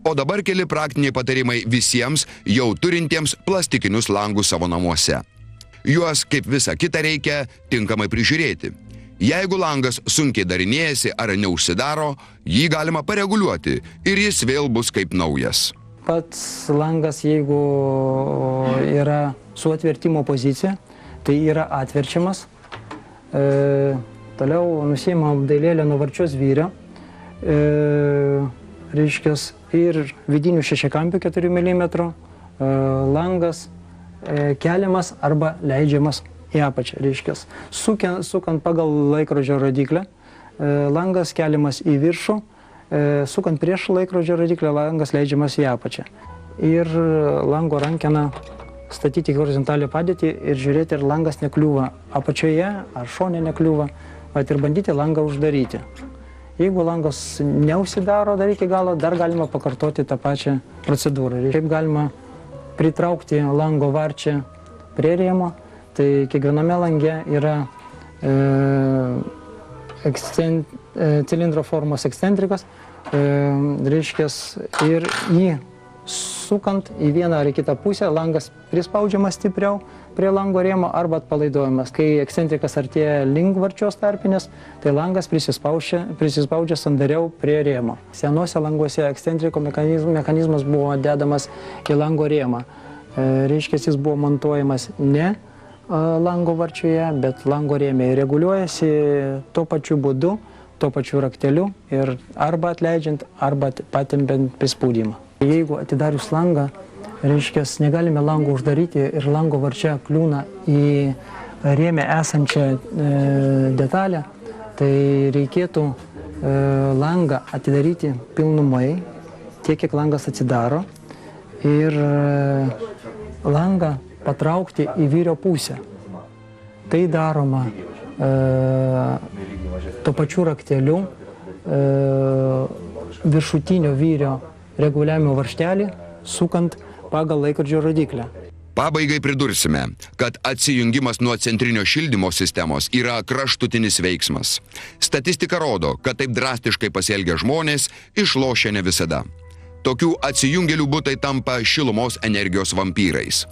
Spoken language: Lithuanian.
O dabar keli praktiniai patarimai visiems jau turintiems plastikinius langus savo namuose. Juos, kaip visą kitą, reikia tinkamai prižiūrėti. Jeigu langas sunkiai darinėjasi ar neužsidaro, jį galima pareguliuoti ir jis vėl bus kaip naujas. Pats langas, jeigu yra su atvertimo pozicija, tai yra atverčiamas. Toliau nusiima apdailėlę nuo varčios vyrio, reiškias, ir vidinių šešiakampių 4 mm langas keliamas arba leidžiamas į apačią, reiškias. Sukant pagal laikrodžio rodiklę, langas keliamas į viršų, sukant prieš laikrodžio rodiklę, langas leidžiamas į apačią. Ir lango rankeną statyti horizontalią padėtį ir žiūrėti, ar langas nekliūva apačioje, ar šone nekliūva, ir bandyti langą uždaryti. Jeigu langas neužsidaro dar iki galo, dar galima pakartoti tą pačią procedūrą. Kaip galima pritraukti lango varčią prie rėmo, tai kiekviename lange yra cilindro formos ekscentrikas, reiškias, ir jį sukant į vieną ar į kitą pusę, langas prispaudžiamas stipriau prie lango rėmo arba atpalaiduojamas. Kai ekscentrikas artėja link varčios tarpinės, tai langas prisispaudžia sandariau prie rėmo. Senuose languose ekscentriko mechanizmas buvo dedamas į lango rėmą. Reiškia, jis buvo montuojamas ne lango varčioje, bet lango rėmė. Reguliuojasi tuo pačiu būdu, tuo pačiu rakteliu ir arba atleidžiant, arba patempiant prispaudimą. Jeigu atidarius langą, reiškia, negalime lango uždaryti ir lango varčia kliūna į rėmę esančią detalę, tai reikėtų langą atidaryti pilnumai, tiek kiek langas atsidaro, ir langą patraukti į vyrio pusę. Tai daroma tuo pačiu rakteliu viršutinio vyrio reguliavimo varžtelį, sukant pagal laikrodžio rodiklę. Pabaigai pridursime, kad atsijungimas nuo centrinio šildymo sistemos yra kraštutinis veiksmas. Statistika rodo, kad taip drastiškai pasielgę žmonės išlošia ne visada. Tokių atsijungėlių butai tampa šilumos energijos vampyrais.